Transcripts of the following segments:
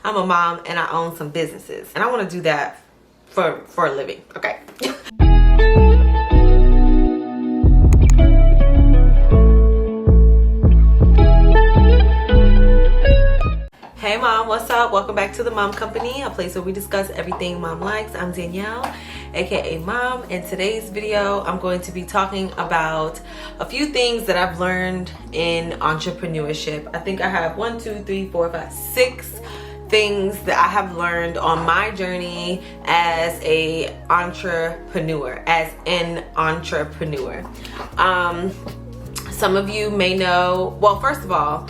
I'm a mom and I own some businesses, and I want to do that for a living. Okay. Hey mom, what's up? Welcome back to the Mom Company, a place where we discuss everything mom likes. I'm Danielle, aka Mom. In today's video, I'm going to be talking about a few things that I've learned in entrepreneurship. I think I have 6 things that I have learned on my journey as an entrepreneur. Some of you may know, well, first of all,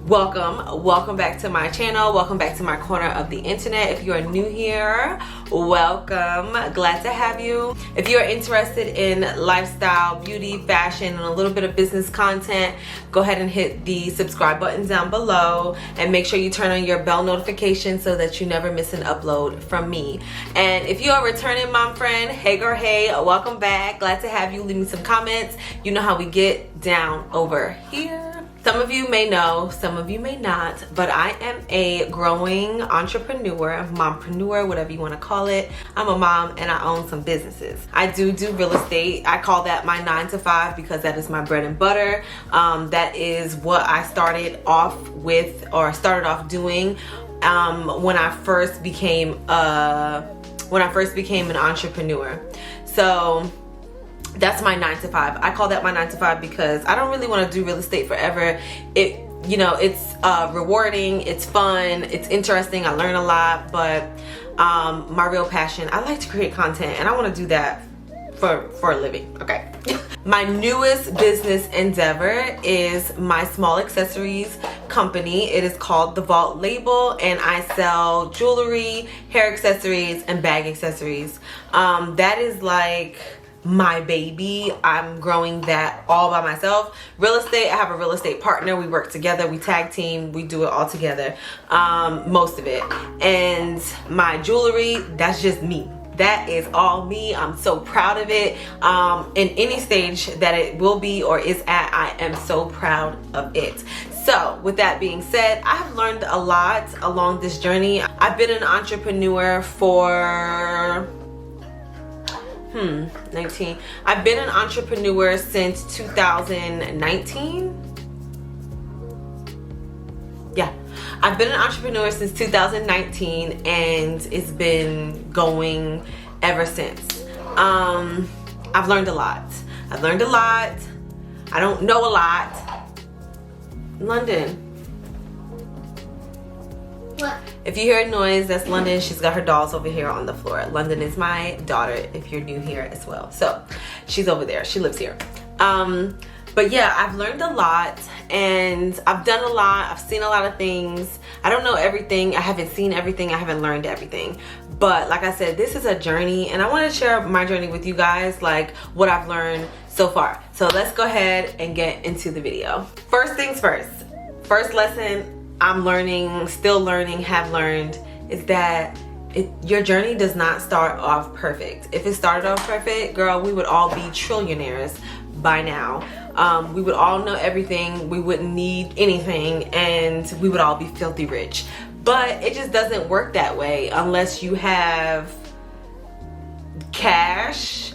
welcome back to my channel. Welcome back to my corner of the internet. If you are new here, welcome. Glad to have you. If you are interested in lifestyle, beauty, fashion, and a little bit of business content, go ahead and hit the subscribe button down below and make sure you turn on your bell notification so that you never miss an upload from me. And if you are a returning mom friend, hey girl, hey, welcome back. Glad to have you. Leave me some comments. You know how we get down over here. Some of you may know, some of you may not, but I am a growing entrepreneur, mompreneur, whatever you want to call it. I'm a mom and I own some businesses. I do real estate. I call that my 9 to 5 because that is my bread and butter. That is what I started off doing when I first became an entrepreneur. So that's my 9 to 5. I call that my 9 to 5 because I don't really want to do real estate forever. It's rewarding, it's fun, it's interesting, I learn a lot, but my real passion, I like to create content and I want to do that for a living. Okay. My newest business endeavor is my small accessories company. It is called The Vault Label, and I sell jewelry, hair accessories, and bag accessories. That is like my baby. I'm growing that all by myself. Real estate, I have a real estate partner. We work together, we tag team, we do it all together, most of it. And my jewelry, that's just me. That is all me. I'm so proud of it. In any stage that it will be or is at, I am so proud of it. So with that being said, I have learned a lot along this journey. I've been an entrepreneur for 19. I've been an entrepreneur since 2019. Yeah, I've been an entrepreneur since 2019 and it's been going ever since. I've learned a lot. I don't know a lot. London. What? If you hear a noise, that's London. She's got her dolls over here on the floor. London is my daughter, if you're new here as well. So she's over there. She lives here. But yeah, I've learned a lot and I've done a lot. I've seen a lot of things. I don't know everything. I haven't seen everything. I haven't learned everything. But like I said, this is a journey and I want to share my journey with you guys, like what I've learned so far. So let's go ahead and get into the video. First things first. First lesson I'm learning, still learning, have learned is that your journey does not start off perfect. If it started off perfect, girl, we would all be trillionaires by now. We would all know everything, we wouldn't need anything, and we would all be filthy rich. But it just doesn't work that way unless you have cash,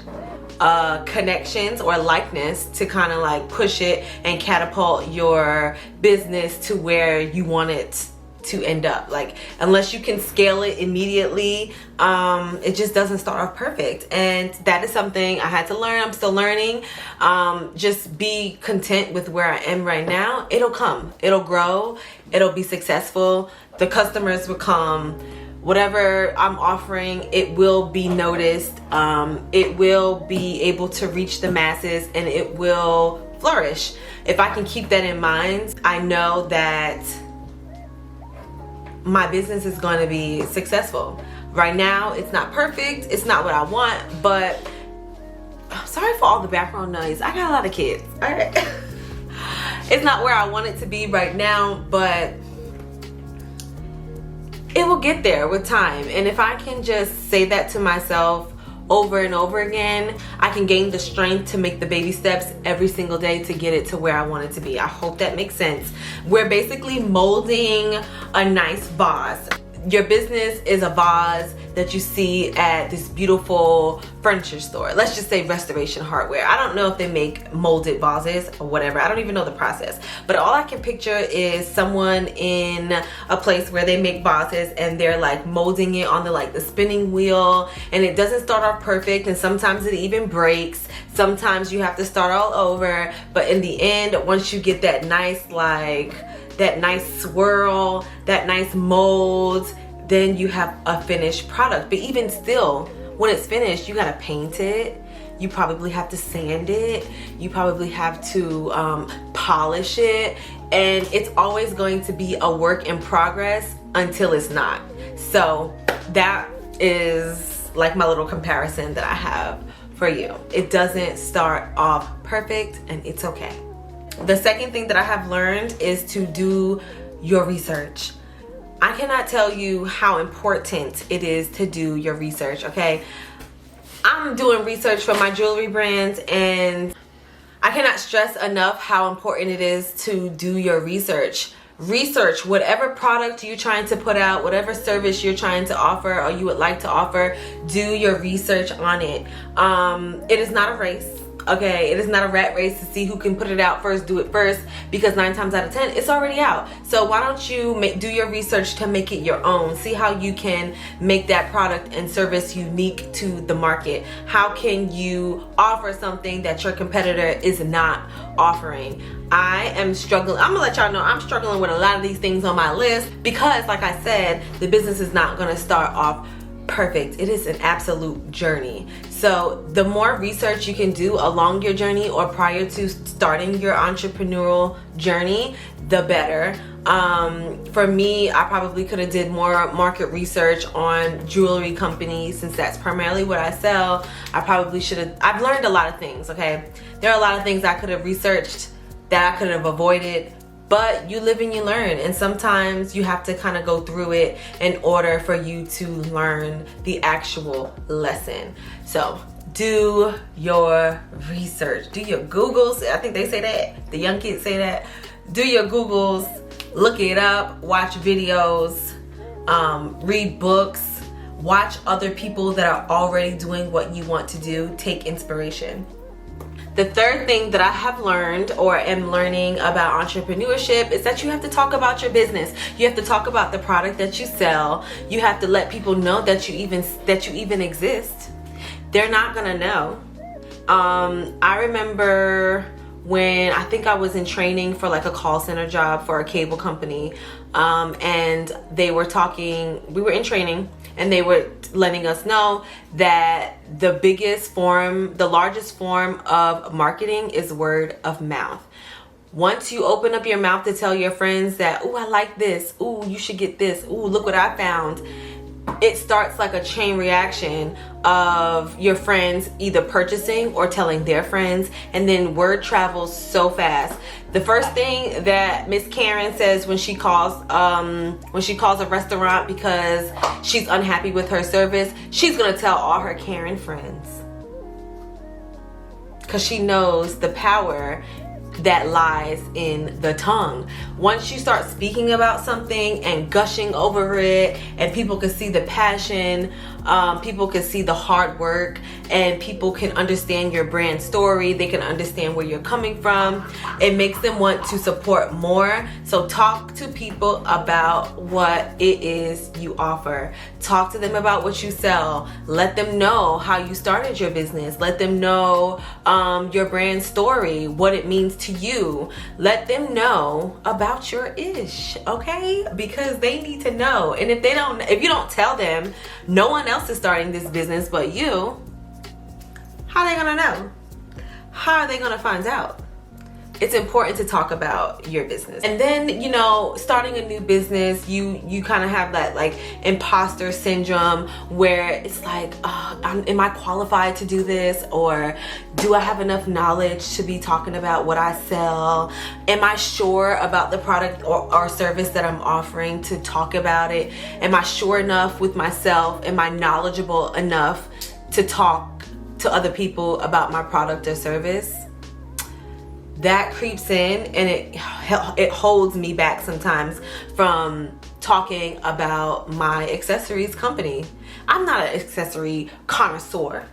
connections or likeness to kind of like push it and catapult your business to where you want it to end up. Like, unless you can scale it immediately, it just doesn't start off perfect. And that is something I had to learn. I'm still learning. Just be content with where I am right now. It'll come, it'll grow, it'll be successful. The customers will come. Whatever I'm offering, it will be noticed. It will be able to reach the masses and it will flourish. If I can keep that in mind, I know that my business is going to be successful. Right now, it's not perfect. It's not what I want, but sorry for all the background noise. I got a lot of kids. All right. It's not where I want it to be right now, but it will get there with time. And if I can just say that to myself over and over again, I can gain the strength to make the baby steps every single day to get it to where I want it to be. I hope that makes sense. We're basically molding a nice vase. your business is a vase that you see at this beautiful furniture store. Let's just say Restoration Hardware. I don't know if they make molded vases or whatever. I don't even know the process. But all I can picture is someone in a place where they make vases and they're like molding it on the spinning wheel, and it doesn't start off perfect, and sometimes it even breaks. Sometimes you have to start all over. But in the end, once you get that nice swirl, that nice mold, then you have a finished product. But even still, when it's finished, you gotta paint it. You probably have to sand it. You probably have to polish it. And it's always going to be a work in progress until it's not. So that is like my little comparison that I have for you. It doesn't start off perfect, and it's okay. The second thing that I have learned is to do your research. I cannot tell you how important it is to do your research, okay? I'm doing research for my jewelry brands, and I cannot stress enough how important it is to do your research. Research whatever product you're trying to put out, whatever service you're trying to offer or you would like to offer, do your research on it. It is not a race. Okay, it is not a rat race to see who can put it out first, do it first, because 9 times out of 10 it's already out. So why don't you do your research to make it your own? See how you can make that product and service unique to the market. How can you offer something that your competitor is not offering? I am struggling. I'm gonna let y'all know I'm struggling with a lot of these things on my list because, like I said, the business is not gonna start off perfect. It is an absolute journey. So the more research you can do along your journey or prior to starting your entrepreneurial journey, the better. For me, I probably could have did more market research on jewelry companies, since that's primarily what I sell. I probably should have. I've learned a lot of things, okay? There are a lot of things I could have researched that I could have avoided. But you live and you learn, and sometimes you have to kind of go through it in order for you to learn the actual lesson. So do your research, do your Googles. I think they say that, the young kids say that. Do your Googles, look it up, watch videos, read books, watch other people that are already doing what you want to do, take inspiration. The third thing that I have learned or am learning about entrepreneurship is that you have to talk about your business. You have to talk about the product that you sell. You have to let people know that you even exist. They're not gonna know. I remember when I think I was in training for like a call center job for a cable company, and they were talking, we were in training, and they were letting us know that the largest form of marketing is word of mouth. Once you open up your mouth to tell your friends that, "Ooh, I like this. Ooh, you should get this. Ooh, look what I found," it starts like a chain reaction of your friends either purchasing or telling their friends, and then word travels so fast. The first thing that Miss Karen says when she calls a restaurant because she's unhappy with her service, she's gonna tell all her Karen friends, because she knows the power that lies in the tongue. Once you start speaking about something and gushing over it, and people can see the passion, people can see the hard work, and people can understand your brand story, they can understand where you're coming from, it makes them want to support more. So talk to people about what it is you offer. Talk to them about what you sell. Let them know how you started your business. Let them know your brand story, what it means to you. Let them know about your ish, okay? Because they need to know. And if you don't tell them, no one else is starting this business but you, how are they gonna know? How are they gonna find out? It's important to talk about your business. And then, starting a new business, you kind of have that like imposter syndrome where it's like, am I qualified to do this? Or do I have enough knowledge to be talking about what I sell? Am I sure about the product or service that I'm offering to talk about it? Am I sure enough with myself? Am I knowledgeable enough to talk to other people about my product or service? That creeps in, and it holds me back sometimes from talking about my accessories company. I'm not an accessory connoisseur.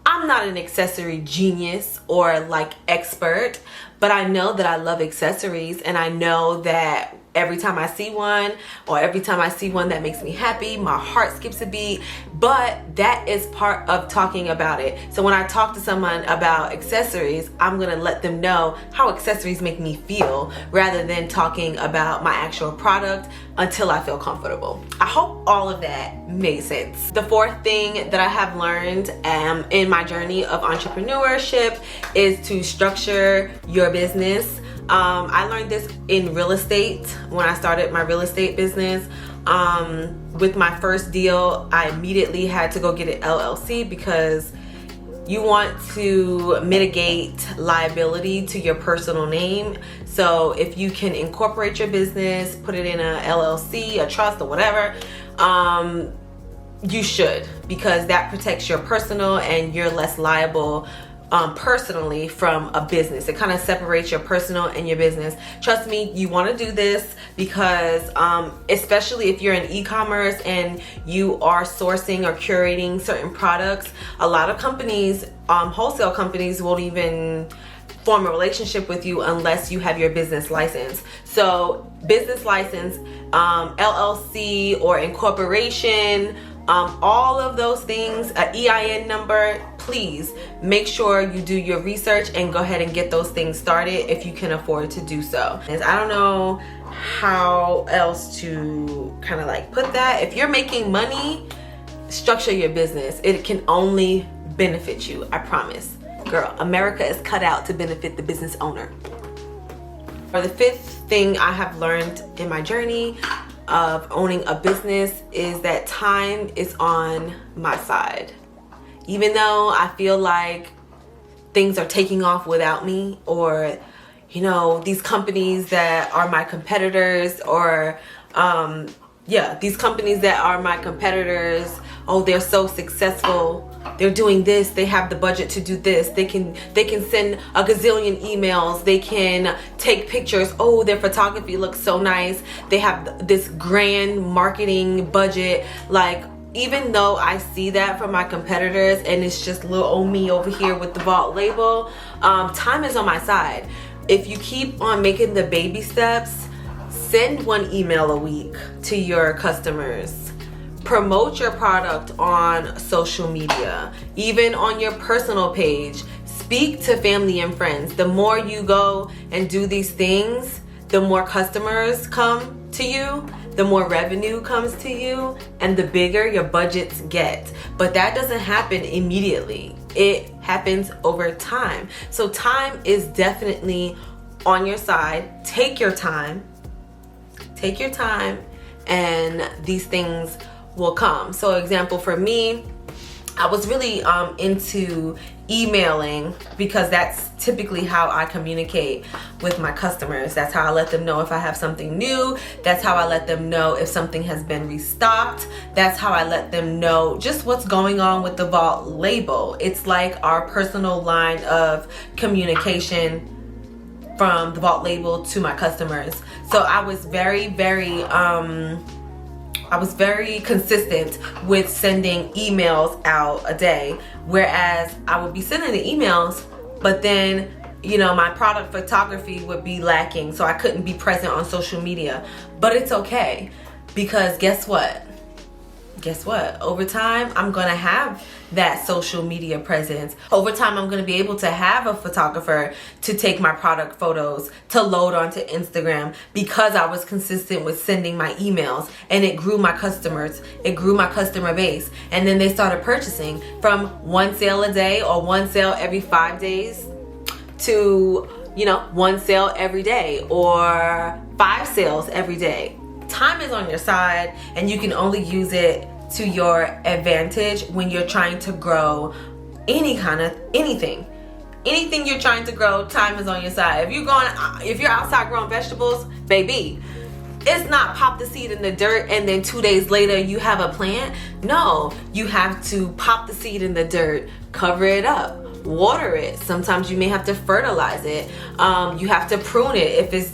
I'm not an accessory genius or like expert, but I know that I love accessories, and I know that every time I see one, or every time I see one that makes me happy, my heart skips a beat. But that is part of talking about it. So when I talk to someone about accessories, I'm gonna let them know how accessories make me feel, rather than talking about my actual product until I feel comfortable. I hope all of that made sense. The fourth thing that I have learned in my journey of entrepreneurship is to structure your business. I learned this in real estate when I started my real estate business. With my first deal, I immediately had to go get an LLC, because you want to mitigate liability to your personal name. So if you can incorporate your business, put it in a LLC, a trust, or whatever, you should, because that protects your personal, and you're less liable personally from a business. It kind of separates your personal and your business. Trust me, you want to do this, because especially if you're in e-commerce and you are sourcing or curating certain products, a lot of companies, wholesale companies, won't even form a relationship with you unless you have your business license. So business license, LLC or incorporation, all of those things, an EIN number, please make sure you do your research and go ahead and get those things started if you can afford to do so. And I don't know how else to kind of like put that. If you're making money, structure your business. It can only benefit you, I promise. Girl, America is cut out to benefit the business owner. For the fifth thing I have learned in my journey of owning a business is that time is on my side. Even though I feel like things are taking off without me, or you know, these companies that are my competitors, or these companies that are my competitors, oh, they're so successful, they're doing this, they have the budget to do this, they can send a gazillion emails, they can take pictures, oh, their photography looks so nice, they have this grand marketing budget. Like, even though I see that from my competitors and it's just little old me over here with the vault label, time is on my side. If you keep on making the baby steps, send one email a week to your customers. Promote your product on social media, even on your personal page. Speak to family and friends. The more you go and do these things, the more customers come to you, the more revenue comes to you, and the bigger your budgets get. But that doesn't happen immediately. It happens over time. So time is definitely on your side. Take your time, and these things will come. So example for me, I was really into emailing, because that's typically how I communicate with my customers. That's how I let them know if I have something new. That's how I let them know if something has been restocked. That's how I let them know just what's going on with the vault label. It's like our personal line of communication from the vault label to my customers. So I was very consistent with sending emails out a day, whereas I would be sending the emails, but then, you know, my product photography would be lacking, so I couldn't be present on social media. But it's okay, because guess what? Over time, I'm gonna have that social media presence. Over time, I'm gonna be able to have a photographer to take my product photos to load onto Instagram, because I was consistent with sending my emails, and it grew my customers, it grew my customer base. And then they started purchasing from one sale a day or one sale every 5 days to, you know, one sale every day or 5 sales every day. Time is on your side, and you can only use it to your advantage when you're trying to grow anything you're trying to grow. Time is on your side. If you're outside growing vegetables, baby, it's not pop the seed in the dirt and then 2 days later you have a plant. No, you have to pop the seed in the dirt, cover it up, water it. Sometimes you may have to fertilize it. You have to prune it if it's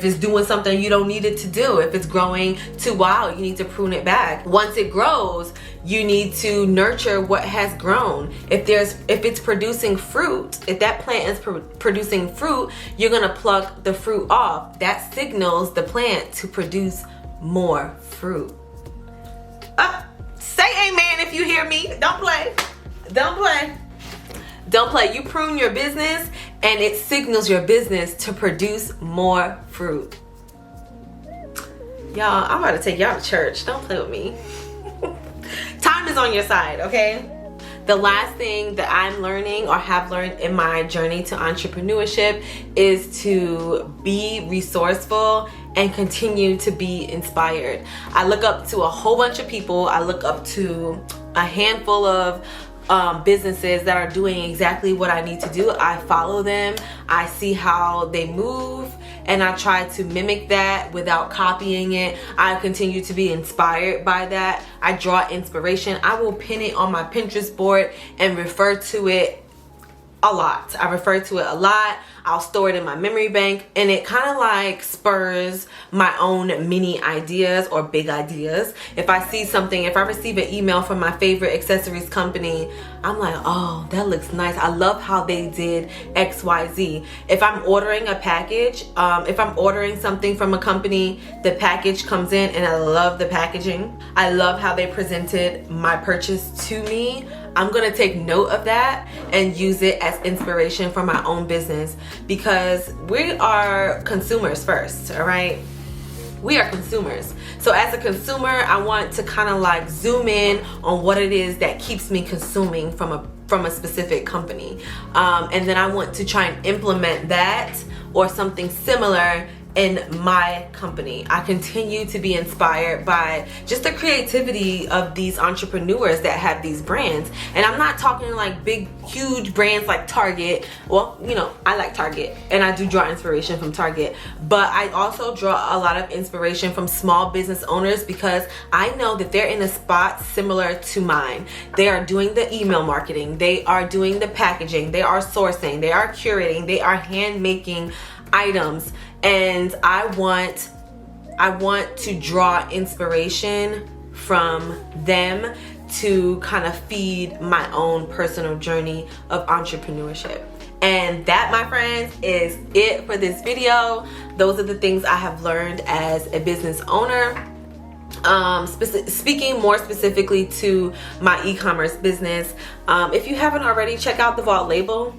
it's doing something you don't need it to do, if it's growing too wild, you need to prune it back. Once it grows, you need to nurture what has grown. If it's producing fruit, if that plant is producing fruit, you're gonna pluck the fruit off. That signals the plant to produce more fruit. Say amen if you hear me. Don't play. Don't play. Don't play. You prune your business and it signals your business to produce more fruit. Y'all, I'm about to take y'all to church. Don't play with me. Time is on your side, okay? The last thing that I'm learning or have learned in my journey to entrepreneurship is to be resourceful and continue to be inspired. I look up to a whole bunch of people. I look up to a handful of businesses that are doing exactly what I need to do. I follow them. I see how they move and I try to mimic that without copying it. I continue to be inspired by that. I draw inspiration. I will pin it on my Pinterest board and refer to it a lot. I refer to it a lot. I'll store it in my memory bank, and it kind of like spurs my own mini ideas or big ideas. If I see something, if I receive an email from my favorite accessories company, I'm like, oh, that looks nice. I love how they did XYZ. If I'm ordering a package, if I'm ordering something from a company, the package comes in and I love the packaging. I love how they presented my purchase to me. I'm gonna take note of that and use it as inspiration for my own business, because we are consumers first, all right? We are consumers. So as a consumer, I want to kind of like zoom in on what it is that keeps me consuming from a specific company. And then I want to try and implement that or something similar in my company. I continue to be inspired by just the creativity of these entrepreneurs that have these brands. And I'm not talking like big, huge brands like Target. Well, you know, I like Target and I do draw inspiration from Target, but I also draw a lot of inspiration from small business owners, because I know that they're in a spot similar to mine. They are doing the email marketing, they are doing the packaging, they are sourcing, they are curating, they are hand making items. And I want to draw inspiration from them to kind of feed my own personal journey of entrepreneurship. And that, my friends, is it for this video. Those are the things I have learned as a business owner. Speaking more specifically to my e-commerce business, if you haven't already, check out the Vault label.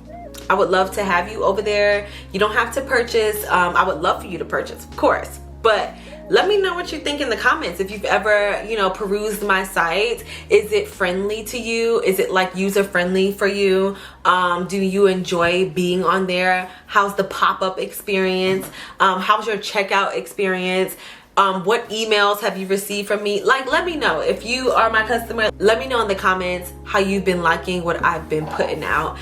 I would love to have you over there. You don't have to purchase. I would love for you to purchase, of course, but let me know what you think in the comments. If you've ever, you know, perused my site, is it friendly to you? Is it like user friendly for you? Do you enjoy being on there? How's the pop-up experience? How's your checkout experience? What emails have you received from me? Like, let me know. If you are my customer, let me know in the comments how you've been liking what I've been putting out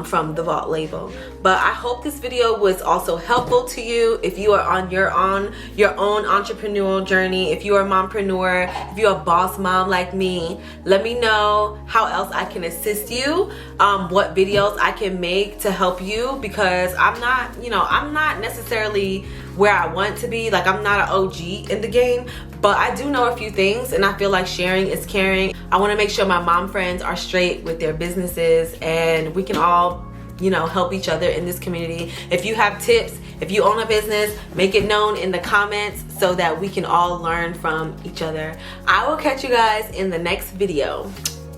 from the Vault label. But I hope this video was also helpful to you. If you are on your own entrepreneurial journey, if you are a mompreneur, if you're a boss mom like me, let me know how else I can assist you, what videos I can make to help you, because I'm not necessarily where I want to be. Like, I'm not an OG in the game, but I do know a few things, and I feel like sharing is caring. I want to make sure my mom friends are straight with their businesses, and we can all, you know, help each other in this community. If you have tips, if you own a business, make it known in the comments so that we can all learn from each other. I will catch you guys in the next video.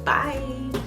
Bye.